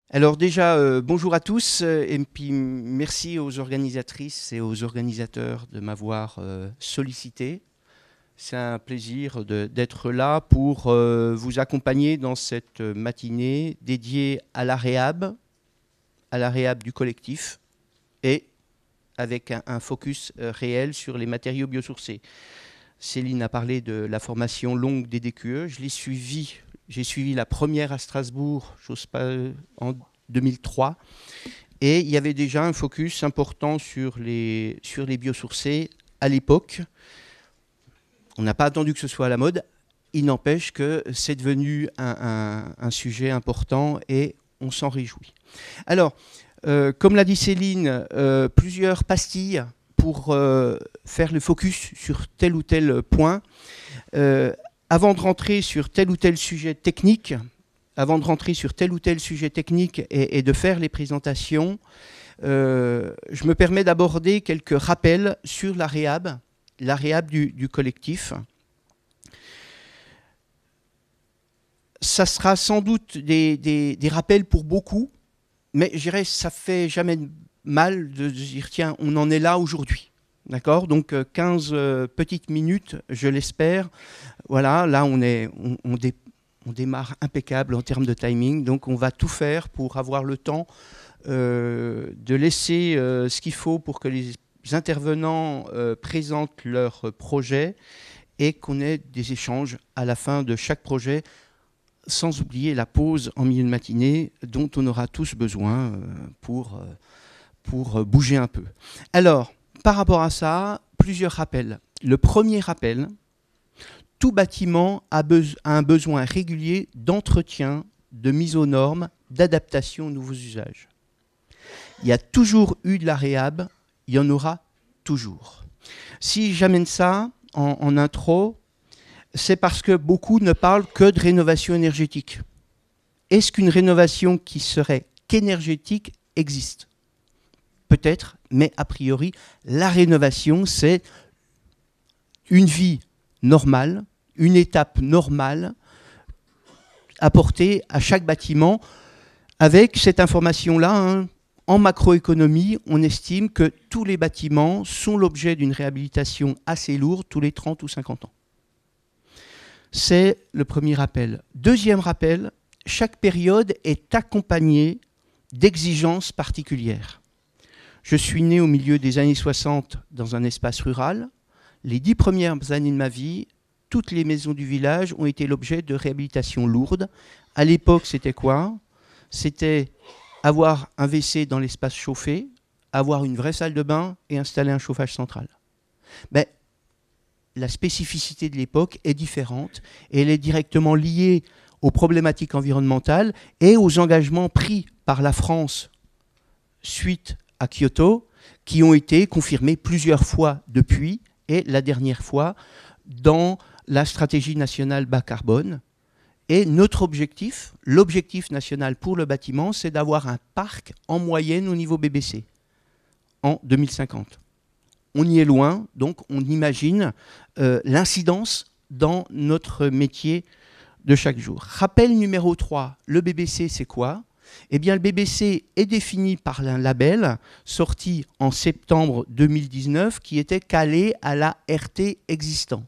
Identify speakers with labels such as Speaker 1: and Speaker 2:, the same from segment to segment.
Speaker 1: Alors déjà, bonjour à tous, et puis merci aux organisatrices et aux organisateurs de m'avoir sollicité. C'est un plaisir d'être là pour vous accompagner dans cette matinée dédiée à la réhab du collectif, et avec un focus réel sur les matériaux biosourcés. Céline a parlé de la formation longue des DQE, j'ai suivi la première à Strasbourg, j'ose pas, en 2003, et il y avait déjà un focus important sur les biosourcés à l'époque. On n'a pas attendu que ce soit à la mode, il n'empêche que c'est devenu un sujet important et on s'en réjouit. Alors, comme l'a dit Céline, plusieurs pastilles pour faire le focus sur tel ou tel point. Avant de rentrer sur tel ou tel sujet technique, et de faire les présentations, je me permets d'aborder quelques rappels sur la réhab du collectif. Ça sera sans doute des rappels pour beaucoup, mais je dirais ça fait jamais mal de dire tiens, on en est là aujourd'hui. D'accord? Donc 15 petites minutes, je l'espère. Voilà, là on démarre impeccable en termes de timing, donc on va tout faire pour avoir le temps de laisser ce qu'il faut pour que les intervenants présentent leur projet et qu'on ait des échanges à la fin de chaque projet, sans oublier la pause en milieu de matinée dont on aura tous besoin pour bouger un peu. Alors, par rapport à ça, plusieurs rappels. Le premier rappel, tout bâtiment a un besoin régulier d'entretien, de mise aux normes, d'adaptation aux nouveaux usages. Il y a toujours eu de la réhab, il y en aura toujours. Si j'amène ça en intro, c'est parce que beaucoup ne parlent que de rénovation énergétique. Est-ce qu'une rénovation qui serait qu'énergétique existe ? Peut-être, mais a priori, la rénovation, c'est une vie normale, une étape normale apportée à chaque bâtiment. Avec cette information-là, en macroéconomie, on estime que tous les bâtiments sont l'objet d'une réhabilitation assez lourde tous les 30 ou 50 ans. C'est le premier rappel. Deuxième rappel, chaque période est accompagnée d'exigences particulières. Je suis né au milieu des années 60 dans un espace rural. Les 10 premières années de ma vie, toutes les maisons du village ont été l'objet de réhabilitation lourde. À l'époque, c'était quoi? C'était avoir un WC dans l'espace chauffé, avoir une vraie salle de bain et installer un chauffage central. Mais la spécificité de l'époque est différente et elle est directement liée aux problématiques environnementales et aux engagements pris par la France suite à Kyoto, qui ont été confirmés plusieurs fois depuis, et la dernière fois dans la stratégie nationale bas carbone. Et notre objectif, l'objectif national pour le bâtiment, c'est d'avoir un parc en moyenne au niveau BBC en 2050. On y est loin, donc on imagine l'incidence dans notre métier de chaque jour. Rappel numéro 3, le BBC, c'est quoi? Eh bien, le BBC est défini par un label sorti en septembre 2019 qui était calé à la RT existant.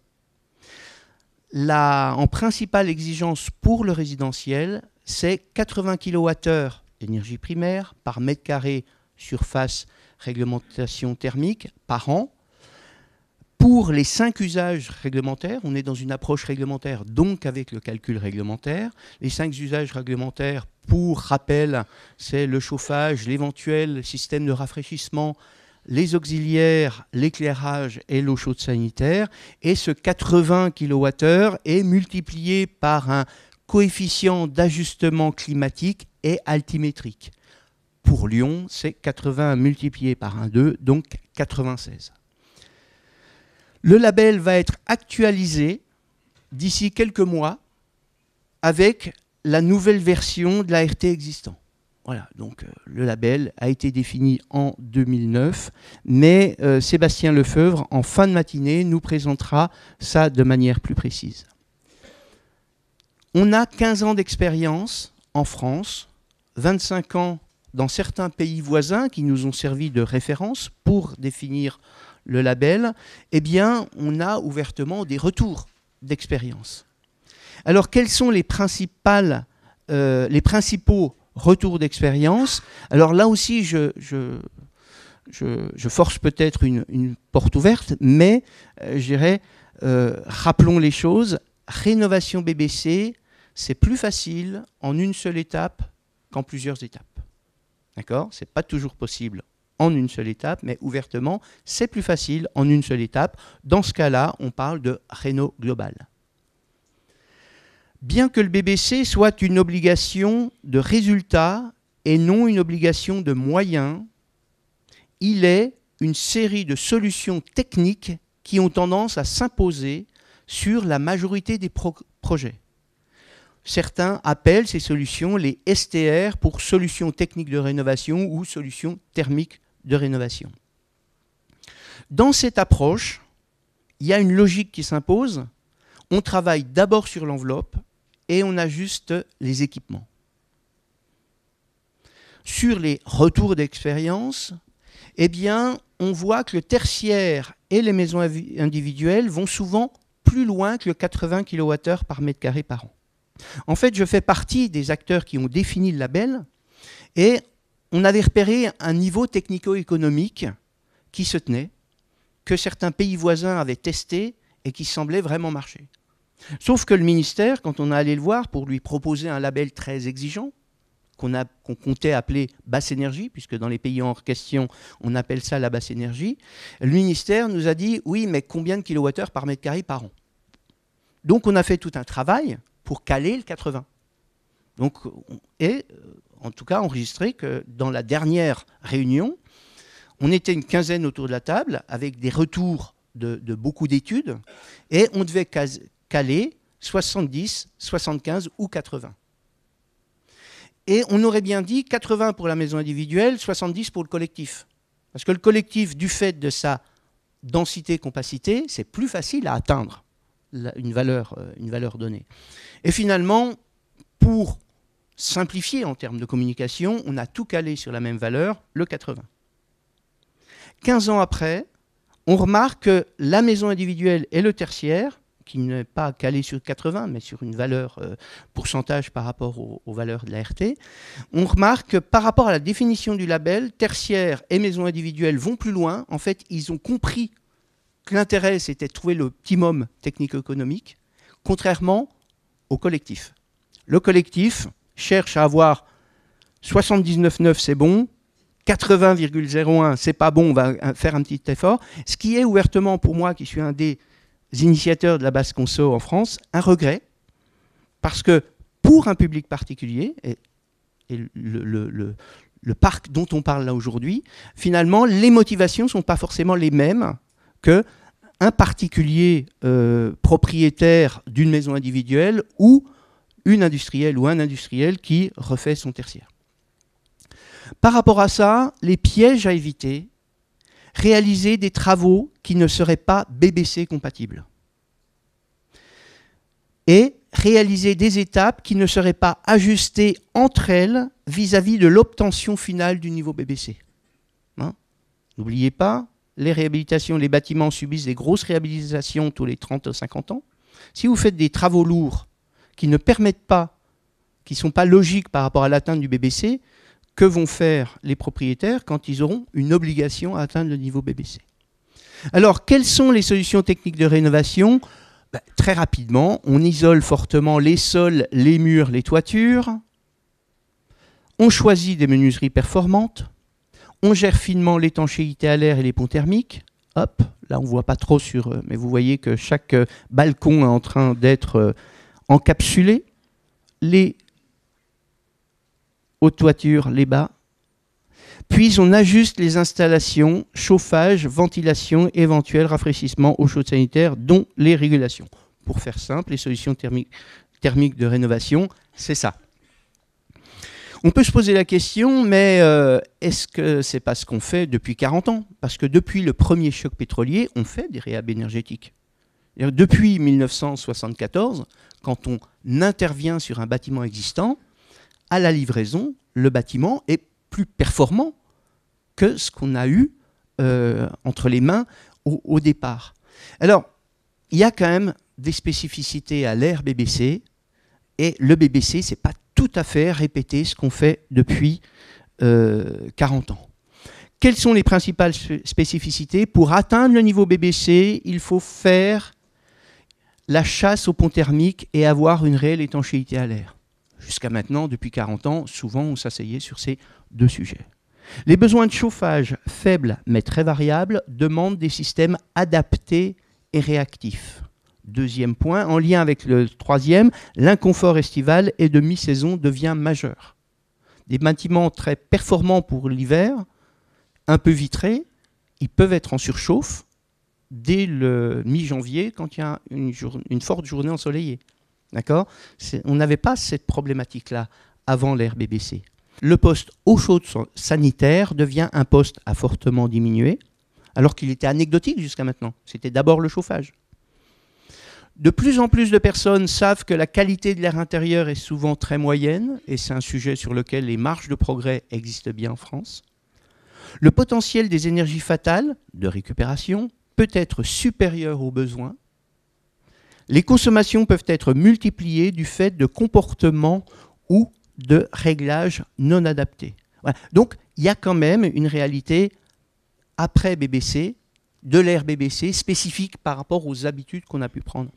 Speaker 1: En principale exigence pour le résidentiel, c'est 80 kWh d'énergie primaire par mètre carré surface réglementation thermique par an. Pour les 5 usages réglementaires, on est dans une approche réglementaire, donc avec le calcul réglementaire. Les 5 usages réglementaires, pour rappel, c'est le chauffage, l'éventuel système de rafraîchissement, les auxiliaires, l'éclairage et l'eau chaude sanitaire. Et ce 80 kWh est multiplié par un coefficient d'ajustement climatique et altimétrique. Pour Lyon, c'est 80 multiplié par 1,2, donc 96. Le label va être actualisé d'ici quelques mois avec la nouvelle version de la RT existant. Voilà, donc le label a été défini en 2009, mais Sébastien Lefebvre, en fin de matinée, nous présentera ça de manière plus précise. On a 15 ans d'expérience en France 25 ans, dans certains pays voisins qui nous ont servi de référence pour définir le label, eh bien, on a ouvertement des retours d'expérience. Alors, quels sont les principaux retours d'expérience? Alors là aussi, je force peut-être une porte ouverte, mais je dirais, rappelons les choses. Rénovation BBC, c'est plus facile en une seule étape qu'en plusieurs étapes. D'accord? Ce n'est pas toujours possible en une seule étape, mais ouvertement, c'est plus facile en une seule étape. Dans ce cas-là, on parle de réno global. Bien que le BBC soit une obligation de résultat et non une obligation de moyens, il est une série de solutions techniques qui ont tendance à s'imposer sur la majorité des projets. Certains appellent ces solutions les STR pour solutions techniques de rénovation ou solutions thermiques de rénovation. Dans cette approche, il y a une logique qui s'impose. On travaille d'abord sur l'enveloppe et on ajuste les équipements. Sur les retours d'expérience, eh bien, on voit que le tertiaire et les maisons individuelles vont souvent plus loin que le 80 kWh par mètre carré par an. En fait, je fais partie des acteurs qui ont défini le label et on avait repéré un niveau technico-économique qui se tenait, que certains pays voisins avaient testé et qui semblait vraiment marcher. Sauf que le ministère, quand on a allé le voir pour lui proposer un label très exigeant, qu'on comptait appeler basse énergie, puisque dans les pays en question, on appelle ça la basse énergie, le ministère nous a dit « oui, mais combien de kilowattheures par mètre carré par an ?» Donc on a fait tout un travail pour caler le 80. Donc, et en tout cas enregistré que dans la dernière réunion, on était une quinzaine autour de la table avec des retours de beaucoup d'études et on devait caler 70, 75 ou 80. Et on aurait bien dit 80 pour la maison individuelle, 70 pour le collectif. Parce que le collectif, du fait de sa densité-compacité, c'est plus facile à atteindre une valeur donnée. Et finalement, pour simplifier en termes de communication, on a tout calé sur la même valeur, le 80. 15 ans après, on remarque que la maison individuelle et le tertiaire, qui n'est pas calé sur 80, mais sur une valeur pourcentage par rapport aux valeurs de la RT, on remarque que par rapport à la définition du label, tertiaire et maison individuelle vont plus loin. En fait, ils ont compris que l'intérêt, c'était de trouver l'optimum technico-économique, contrairement au collectif. Le collectif cherche à avoir 79,9, c'est bon, 80,01, c'est pas bon, on va faire un petit effort. Ce qui est ouvertement, pour moi, qui suis un des initiateurs de la basse conso en France, un regret, parce que pour un public particulier, et le parc dont on parle là aujourd'hui, finalement, les motivations ne sont pas forcément les mêmes qu'un particulier propriétaire d'une maison individuelle ou une industrielle ou un industriel qui refait son tertiaire. Par rapport à ça, les pièges à éviter, réaliser des travaux qui ne seraient pas BBC compatibles et réaliser des étapes qui ne seraient pas ajustées entre elles vis-à-vis de l'obtention finale du niveau BBC. Hein? N'oubliez pas, les réhabilitations, les bâtiments subissent des grosses réhabilitations tous les 30 ou 50 ans. Si vous faites des travaux lourds qui ne permettent pas, qui ne sont pas logiques par rapport à l'atteinte du BBC, que vont faire les propriétaires quand ils auront une obligation à atteindre le niveau BBC? Alors, quelles sont les solutions techniques de rénovation? Très rapidement, on isole fortement les sols, les murs, les toitures. On choisit des menuiseries performantes. On gère finement l'étanchéité à l'air et les ponts thermiques. Hop, là on ne voit pas trop sur... mais vous voyez que chaque balcon est en train d'être encapsulé. Les hautes toitures, les bas. Puis on ajuste les installations, chauffage, ventilation, éventuel rafraîchissement, eau chaude sanitaire, dont les régulations. Pour faire simple, les solutions thermiques de rénovation, c'est ça. On peut se poser la question, mais est-ce que c'est pas ce qu'on fait depuis 40 ans? Parce que depuis le premier choc pétrolier, on fait des réhab énergétiques. Depuis 1974, quand on intervient sur un bâtiment existant, à la livraison, le bâtiment est plus performant que ce qu'on a eu entre les mains au départ. Alors, il y a quand même des spécificités à l'ère BBC, et le BBC, c'est pas tout à fait répéter ce qu'on fait depuis 40 ans. Quelles sont les principales spécificités? Pour atteindre le niveau BBC, il faut faire la chasse au pont thermique et avoir une réelle étanchéité à l'air. Jusqu'à maintenant, depuis 40 ans, souvent on s'asseyait sur ces deux sujets. Les besoins de chauffage faibles mais très variables demandent des systèmes adaptés et réactifs. Deuxième point, en lien avec le troisième, l'inconfort estival et de mi-saison devient majeur. Des bâtiments très performants pour l'hiver, un peu vitrés, ils peuvent être en surchauffe dès le mi-janvier quand il y a une forte journée ensoleillée. D'accord ? On n'avait pas cette problématique-là avant l'ère BBC. Le poste eau chaude sanitaire devient un poste à fortement diminué, alors qu'il était anecdotique jusqu'à maintenant. C'était d'abord le chauffage. De plus en plus de personnes savent que la qualité de l'air intérieur est souvent très moyenne, et c'est un sujet sur lequel les marges de progrès existent bien en France. Le potentiel des énergies fatales de récupération peut être supérieur aux besoins. Les consommations peuvent être multipliées du fait de comportements ou de réglages non adaptés. Voilà. Donc, il y a quand même une réalité après BBC, de l'ère BBC, spécifique par rapport aux habitudes qu'on a pu prendre.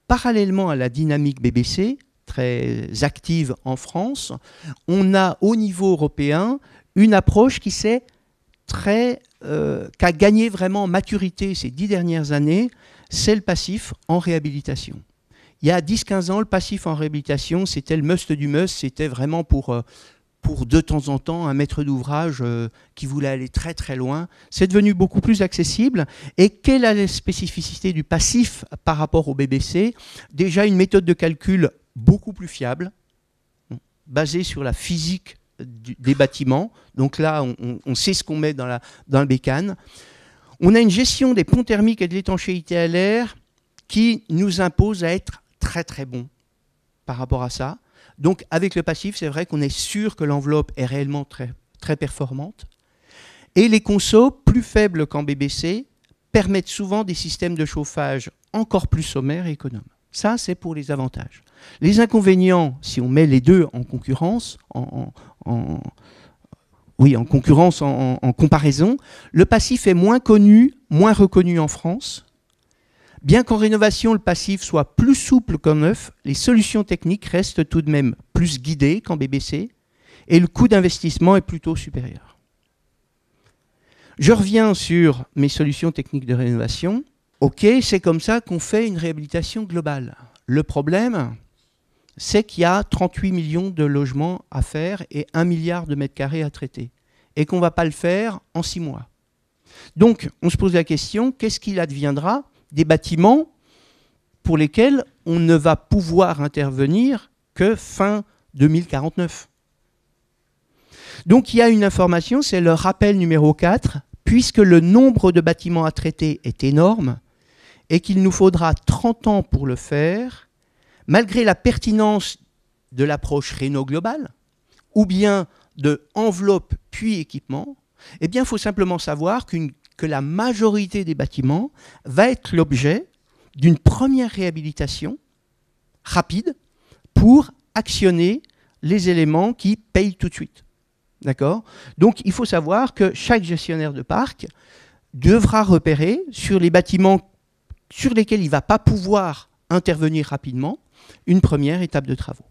Speaker 1: Parallèlement à la dynamique BBC, très active en France, on a au niveau européen une approche qui a gagné vraiment en maturité ces 10 dernières années, c'est le passif en réhabilitation. Il y a 10-15 ans, le passif en réhabilitation, c'était le must du must, c'était vraiment pour de temps en temps un maître d'ouvrage qui voulait aller très très loin. C'est devenu beaucoup plus accessible. Et quelle est la spécificité du passif par rapport au BBC? Déjà une méthode de calcul beaucoup plus fiable, basée sur la physique des bâtiments. Donc là, on sait ce qu'on met dans le bécane. On a une gestion des ponts thermiques et de l'étanchéité à l'air qui nous impose à être très très bon par rapport à ça. Donc avec le passif, c'est vrai qu'on est sûr que l'enveloppe est réellement très, très performante. Et les consos, plus faibles qu'en BBC, permettent souvent des systèmes de chauffage encore plus sommaires et économes. Ça, c'est pour les avantages. Les inconvénients, si on met les deux en concurrence, en comparaison, le passif est moins connu, moins reconnu en France. Bien qu'en rénovation, le passif soit plus souple qu'en neuf, les solutions techniques restent tout de même plus guidées qu'en BBC et le coût d'investissement est plutôt supérieur. Je reviens sur mes solutions techniques de rénovation. Ok, c'est comme ça qu'on fait une réhabilitation globale. Le problème, c'est qu'il y a 38 millions de logements à faire et 1 milliard de mètres carrés à traiter et qu'on ne va pas le faire en 6 mois. Donc, on se pose la question, qu'est-ce qu'il adviendra des bâtiments pour lesquels on ne va pouvoir intervenir que fin 2049. Donc il y a une information, c'est le rappel numéro 4, puisque le nombre de bâtiments à traiter est énorme et qu'il nous faudra 30 ans pour le faire, malgré la pertinence de l'approche réno globale, ou bien de enveloppe puis équipement, eh bien il faut simplement savoir que la majorité des bâtiments va être l'objet d'une première réhabilitation rapide pour actionner les éléments qui payent tout de suite. D'accord ? Donc, il faut savoir que chaque gestionnaire de parc devra repérer sur les bâtiments sur lesquels il ne va pas pouvoir intervenir rapidement une première étape de travaux.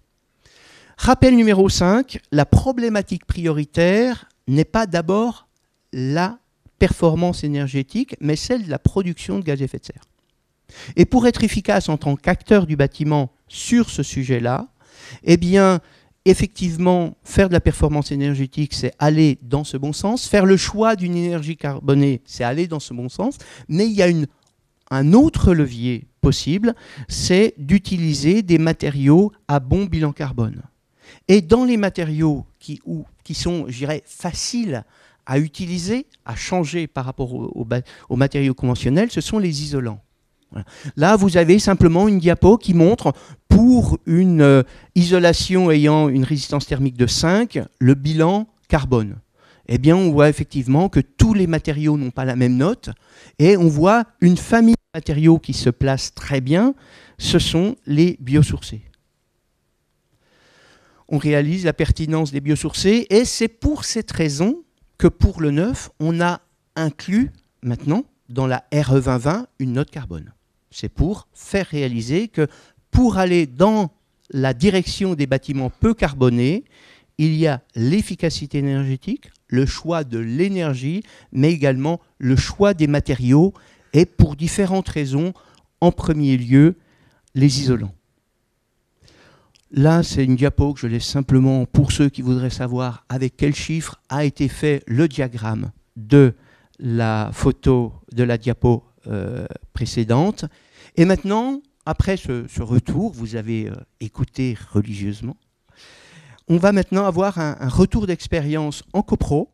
Speaker 1: Rappel numéro 5, la problématique prioritaire n'est pas d'abord la performance énergétique, mais celle de la production de gaz à effet de serre. Et pour être efficace en tant qu'acteur du bâtiment sur ce sujet-là, eh bien, effectivement, faire de la performance énergétique, c'est aller dans ce bon sens. Faire le choix d'une énergie carbonée, c'est aller dans ce bon sens. Mais il y a un autre levier possible, c'est d'utiliser des matériaux à bon bilan carbone. Et dans les matériaux qui sont, je dirais, faciles à utiliser, à changer par rapport aux matériaux conventionnels, ce sont les isolants. Voilà. Là, vous avez simplement une diapo qui montre pour une isolation ayant une résistance thermique de 5, le bilan carbone. Eh bien, on voit effectivement que tous les matériaux n'ont pas la même note, et on voit une famille de matériaux qui se place très bien, ce sont les biosourcés. On réalise la pertinence des biosourcés, et c'est pour cette raison que pour le neuf, on a inclus maintenant dans la RE 2020 une note carbone. C'est pour faire réaliser que pour aller dans la direction des bâtiments peu carbonés, il y a l'efficacité énergétique, le choix de l'énergie, mais également le choix des matériaux, et pour différentes raisons, en premier lieu, les isolants. Là, c'est une diapo que je laisse simplement pour ceux qui voudraient savoir avec quel chiffre a été fait le diagramme de la photo de la diapo précédente. Et maintenant, après ce retour, vous avez écouté religieusement, on va maintenant avoir un retour d'expérience en copro